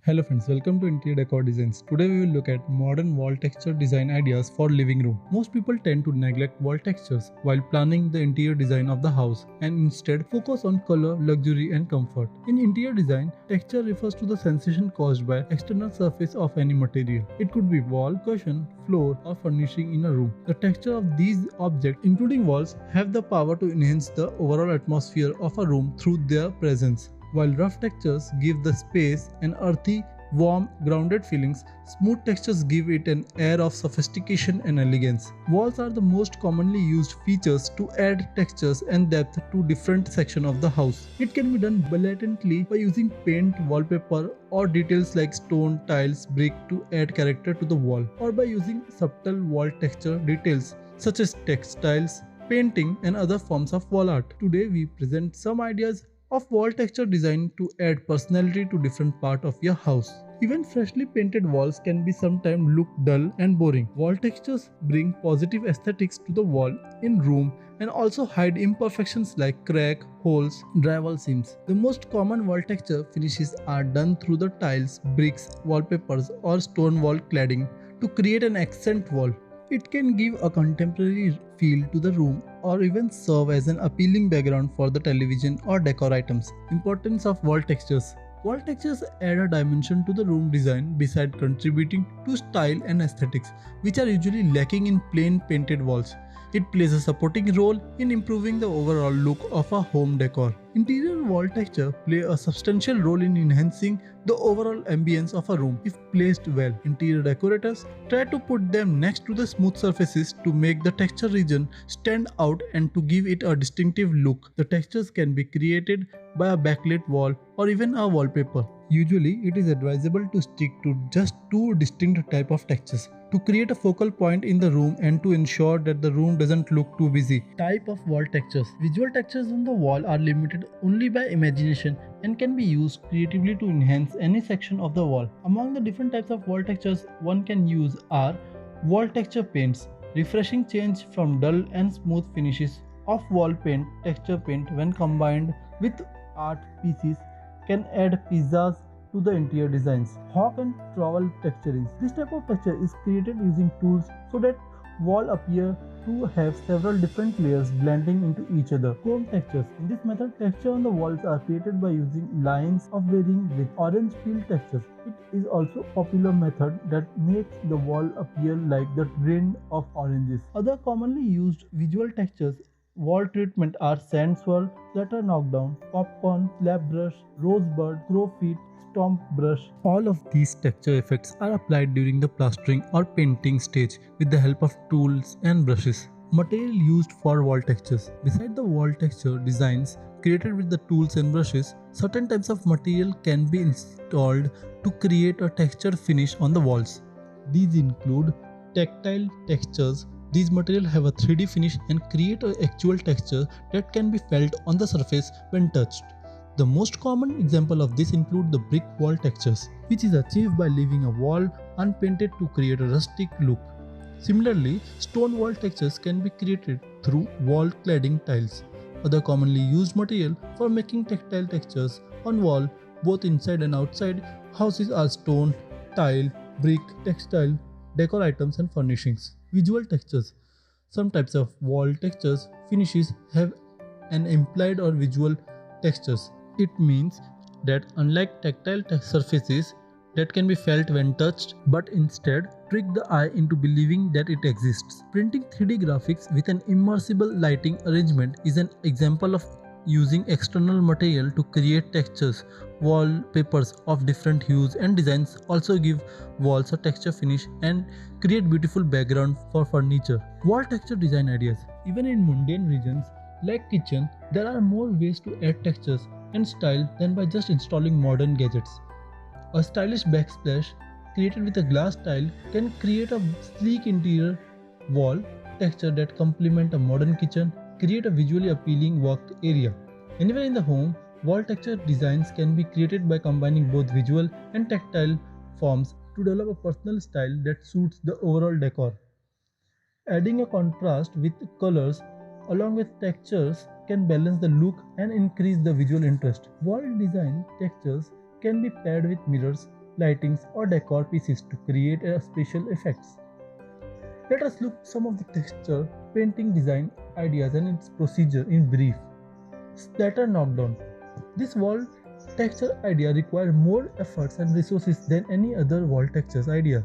Hello friends, welcome to Interior Decor Designs. Today we will look at modern wall texture design ideas for living room. Most people tend to neglect wall textures while planning the interior design of the house and instead focus on color, luxury and comfort. In interior design, texture refers to the sensation caused by external surface of any material. It could be wall, cushion, floor or furnishing in a room. The texture of these objects, including walls, have the power to enhance the overall atmosphere of a room through their presence. While rough textures give the space an earthy, warm, grounded feelings, smooth textures give it an air of sophistication and elegance. Walls are the most commonly used features to add textures and depth to different sections of the house. It can be done blatantly by using paint, wallpaper, or details like stone, tiles, brick to add character to the wall, or by using subtle wall texture details such as textiles, painting, and other forms of wall art. Today we present some ideas of wall texture design to add personality to different part of your house. Even freshly painted walls can be sometimes look dull and boring. Wall textures bring positive aesthetics to the wall in room and also hide imperfections like crack, holes, drywall seams. The most common wall texture finishes are done through the tiles, bricks, wallpapers or stone wall cladding to create an accent wall. It can give a contemporary feel to the room or even serve as an appealing background for the television or decor items. Importance of wall textures. Wall textures add a dimension to the room design beside contributing to style and aesthetics, which are usually lacking in plain painted walls. It plays a supporting role in improving the overall look of a home decor. Interior wall texture play a substantial role in enhancing the overall ambience of a room if placed well. Interior decorators try to put them next to the smooth surfaces to make the texture region stand out and to give it a distinctive look. The textures can be created by a backlit wall or even a wallpaper. Usually, it is advisable to stick to just two distinct types of textures to create a focal point in the room and to ensure that the room doesn't look too busy. Type of wall textures. Visual textures on the wall are limited only by imagination and can be used creatively to enhance any section of the wall. Among the different types of wall textures one can use are wall texture paints, refreshing change from dull and smooth finishes of wall paint. Texture paint when combined with art pieces can add pizzazz to the interior designs. Hawk and trowel texturing. This type of texture is created using tools so that wall appear to have several different layers blending into each other. Chrome textures. In this method, texture on the walls are created by using lines of varying width. Orange peel textures. It is also a popular method that makes the wall appear like the rind of oranges. Other commonly used visual textures wall treatment are sand swirl, splatter knockdown, popcorn, slab brush, rosebud, crow feet, stomp brush. All of these texture effects are applied during the plastering or painting stage with the help of tools and brushes. Material used for wall textures. Beside the wall texture designs created with the tools and brushes, certain types of material can be installed to create a textured finish on the walls. These include tactile textures. These materials have a 3D finish and create an actual texture that can be felt on the surface when touched. The most common example of this include the brick wall textures, which is achieved by leaving a wall unpainted to create a rustic look. Similarly, stone wall textures can be created through wall cladding tiles. Other commonly used material for making tactile textures on wall, both inside and outside houses, are stone, tile, brick, textile, decor items and furnishings. Visual textures. Some types of wall textures finishes have an implied or visual textures. It means that unlike tactile surfaces that can be felt when touched, but instead trick the eye into believing that it exists. Printing 3D graphics with an immersible lighting arrangement is an example of using external material to create textures. Wallpapers of different hues and designs also give walls a texture finish and create beautiful background for furniture. Wall texture design ideas. Even in mundane regions like kitchen, there are more ways to add textures and style than by just installing modern gadgets. A stylish backsplash created with a glass tile can create a sleek interior wall texture that complement a modern kitchen, create a visually appealing work area. Anywhere in the home, wall texture designs can be created by combining both visual and tactile forms to develop a personal style that suits the overall decor. Adding a contrast with colors along with textures can balance the look and increase the visual interest. Wall design textures can be paired with mirrors, lightings or decor pieces to create a special effects. Let us look some of the texture painting design ideas and its procedure in brief. Splatter knockdown. This wall texture idea requires more efforts and resources than any other wall textures idea.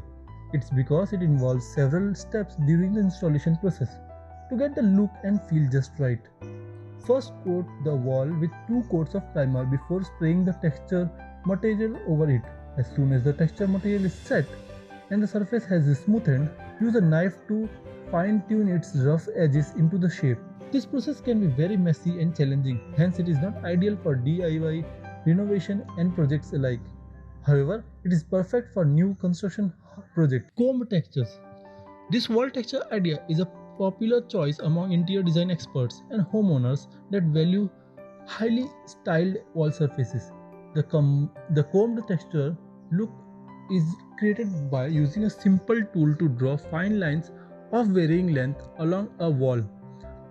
It's because it involves several steps during the installation process to get the look and feel just right. First, coat the wall with 2 coats of primer before spraying the texture material over it. As soon as the texture material is set and the surface has smoothened, use a knife to fine-tune its rough edges into the shape. This process can be very messy and challenging, hence it is not ideal for DIY, renovation and projects alike. However, it is perfect for new construction project. Comb textures. This wall texture idea is a popular choice among interior design experts and homeowners that value highly styled wall surfaces. The combed texture look is created by using a simple tool to draw fine lines of varying length along a wall.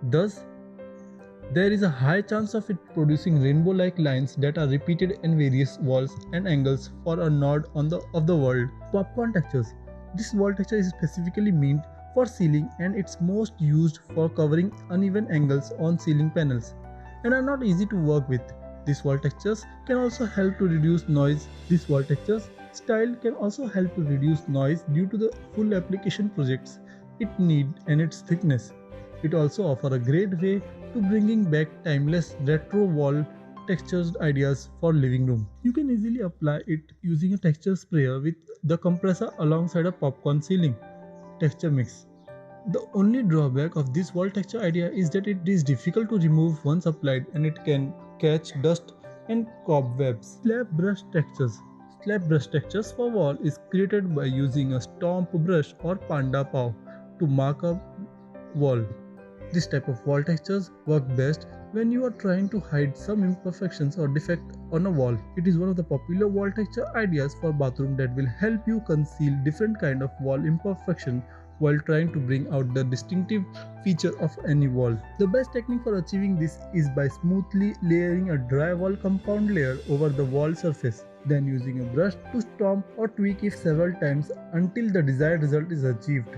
Thus, there is a high chance of it producing rainbow-like lines that are repeated in various walls and angles for a nod of the world. Popcorn textures. This wall texture is specifically meant for ceiling and it's most used for covering uneven angles on ceiling panels and are not easy to work with. These wall textures can also help to reduce noise. This wall textures style can also help to reduce noise due to the full application projects it need and its thickness. It also offers a great way to bringing back timeless retro wall textures ideas for living room. You can easily apply it using a texture sprayer with the compressor alongside a popcorn ceiling texture mix. The only drawback of this wall texture idea is that it is difficult to remove once applied and it can catch dust and cobwebs. Slab brush textures. Slab brush textures for wall is created by using a stomp brush or panda paw to mark a wall. This type of wall textures work best when you are trying to hide some imperfections or defect on a wall. It is one of the popular wall texture ideas for bathroom that will help you conceal different kind of wall imperfection while trying to bring out the distinctive feature of any wall. The best technique for achieving this is by smoothly layering a drywall compound layer over the wall surface, then using a brush to stomp or tweak it several times until the desired result is achieved.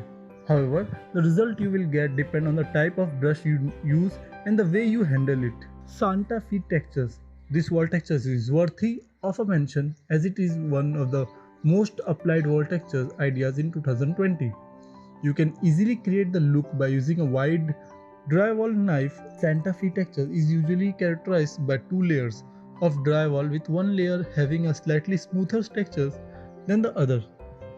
However, the result you will get depends on the type of brush you use and the way you handle it. Santa Fe textures. This wall texture is worthy of a mention as it is one of the most applied wall textures ideas in 2020. You can easily create the look by using a wide drywall knife. Santa Fe texture is usually characterized by 2 layers of drywall with one layer having a slightly smoother texture than the other.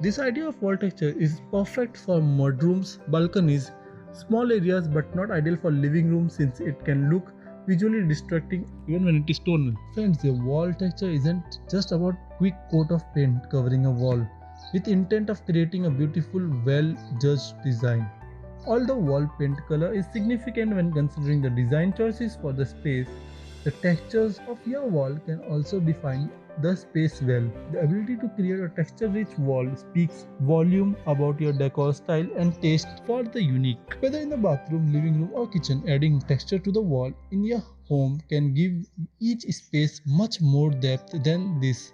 This idea of wall texture is perfect for mudrooms, balconies, small areas but not ideal for living rooms since it can look visually distracting even when it is tonal. Friends, the wall texture isn't just about quick coat of paint covering a wall with intent of creating a beautiful, well-judged design. Although wall paint color is significant when considering the design choices for the space, the textures of your wall can also define the space well. The ability to create a texture-rich wall speaks volume about your decor style and taste for the unique. Whether in the bathroom, living room or kitchen, adding texture to the wall in your home can give each space much more depth than this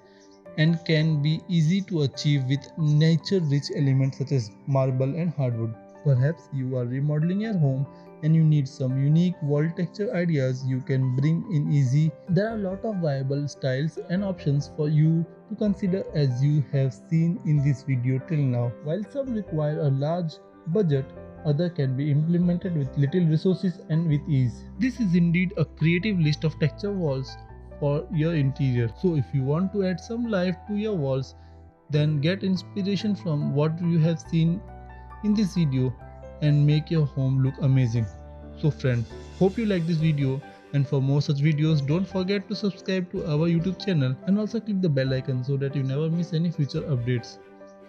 and can be easy to achieve with nature-rich elements such as marble and hardwood. Perhaps you are remodeling your home and you need some unique wall texture ideas you can bring in easy. There are a lot of viable styles and options for you to consider as you have seen in this video till now. While some require a large budget, others can be implemented with little resources and with ease. This is indeed a creative list of texture walls for your interior. So if you want to add some life to your walls, then get inspiration from what you have seen in this video and make your home look amazing. So friends, hope you like this video, and for more such videos don't forget to subscribe to our YouTube channel and also click the bell icon so that you never miss any future updates.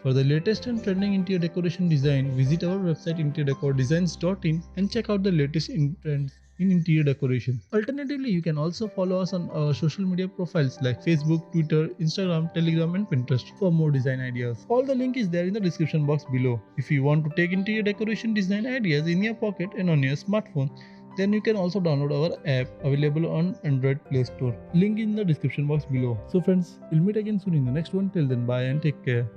For the latest and trending interior decoration design, visit our website interiordecordesigns.in and check out the latest trends in interior decoration. Alternatively, you can also follow us on our social media profiles like Facebook, Twitter, Instagram, Telegram and Pinterest for more design ideas. All the link is there in the description box below. If you want to take interior decoration design ideas in your pocket and on your smartphone, then you can also download our app available on Android Play Store. Link in the description box below. So friends, we'll meet again soon in the next one. Till then, bye and take care.